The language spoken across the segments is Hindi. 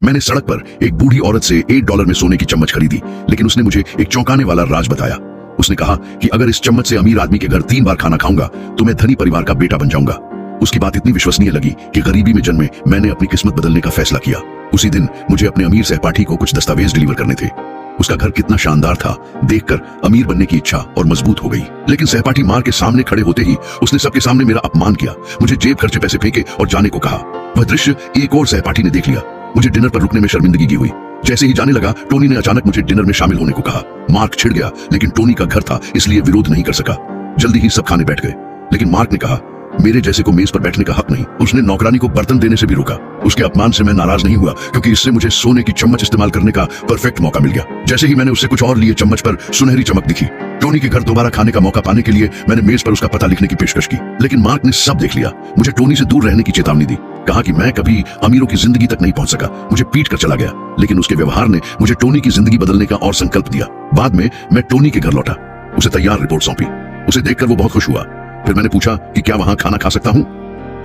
मैंने सड़क पर एक बूढ़ी औरत से $1 में सोने की चम्मच खरीदी, लेकिन उसने मुझे एक चौंकाने वाला राज बताया। उसने कहा कि अगर इस चम्मच से अमीर आदमी के घर 3 बार खाना खाऊंगा तो मैं धनी परिवार का बेटा बन जाऊंगा। उसकी बात इतनी विश्वसनीय लगी कि गरीबी में जन्मे मैंने अपनी किस्मत बदलने का फैसला किया। उसी दिन मुझे अपने अमीर सहपाठी को कुछ दस्तावेज डिलीवर करने थे। उसका घर कितना शानदार था, देखकर अमीर बनने की इच्छा और मजबूत हो गई। लेकिन सहपाठी मार के सामने खड़े होते ही उसने सबके सामने मेरा अपमान किया, मुझे जेब खर्चे पैसे फेंके और जाने को कहा। वह दृश्य एक और सहपाठी ने देख लिया। मुझे डिनर पर रुकने में शर्मिंदगी की हुई। जैसे ही जाने लगा, टोनी ने अचानक मुझे डिनर में शामिल होने को कहा। मार्क छिड़ गया, लेकिन टोनी का घर था इसलिए विरोध नहीं कर सका। जल्दी ही सब खाने बैठ गए, लेकिन मार्क ने कहा मेरे जैसे को मेज पर बैठने का हक नहीं। उसने नौकरानी को बर्तन देने से भी रोका। उसके अपमान से मैं नाराज नहीं हुआ, क्योंकि इससे मुझे सोने की चम्मच इस्तेमाल करने का परफेक्ट मौका मिल गया। जैसे ही मैंने उससे कुछ और लिए, चम्मच पर सुनहरी चमक दिखी। टोनी के घर दोबारा खाने का मौका पाने के लिए मैंने मेज पर उसका पता लिखने की पेशकश की, लेकिन मार्क ने सब देख लिया। मुझे टोनी से दूर रहने की चेतावनी दी, कहा कि मैं कभी अमीरों की जिंदगी तक नहीं पहुंच सका। मुझे पीट कर चला गया, लेकिन उसके व्यवहार ने मुझे टोनी की जिंदगी बदलने का और संकल्प दिया। बाद में मैं टोनी के घर लौटा, उसे तैयार रिपोर्ट सौंपी। उसे देखकर वो बहुत खुश हुआ। फिर मैंने पूछा कि क्या वहां खाना खा सकता हूं।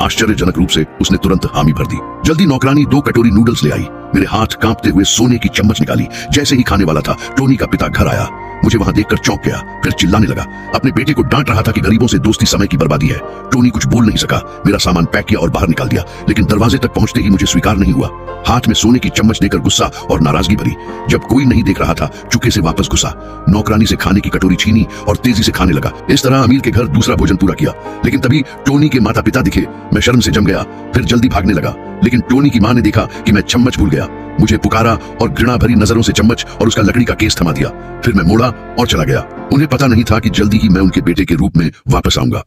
आश्चर्यजनक रूप से उसने तुरंत हामी भर दी। जल्दी नौकरानी 2 कटोरी नूडल्स ले आई। मेरे हाथ कांपते हुए सोने की चम्मच निकाली। जैसे ही खाने वाला था, टोनी का पिता घर आया। मुझे वहां देखकर चौंक गया, फिर चिल्लाने लगा। अपने बेटे को डांट रहा था कि गरीबों से दोस्ती समय की बर्बादी है। टोनी कुछ बोल नहीं सका। मेरा सामान पैक किया और बाहर निकाल दिया, लेकिन दरवाजे तक पहुंचते ही मुझे स्वीकार नहीं हुआ। हाथ में सोने की चम्मच देकर गुस्सा और नाराजगी भरी। जब कोई नहीं देख रहा था, चुपके से वापस घुसा। नौकरानी से खाने की कटोरी छीनी और तेजी से खाने लगा। इस तरह अमीर के घर दूसरा भोजन पूरा किया। लेकिन तभी टोनी के माता पिता दिखे। मैं शर्म से जम गया, फिर जल्दी भागने लगा। लेकिन टोनी की मां ने देखा कि मैं चम्मच भूल गया। मुझे पुकारा और घृणा भरी नजरों से चम्मच और उसका लकड़ी का केस थमा दिया। फिर मैं मुड़ा और चला गया। उन्हें पता नहीं था कि जल्दी ही मैं उनके बेटे के रूप में वापस आऊंगा।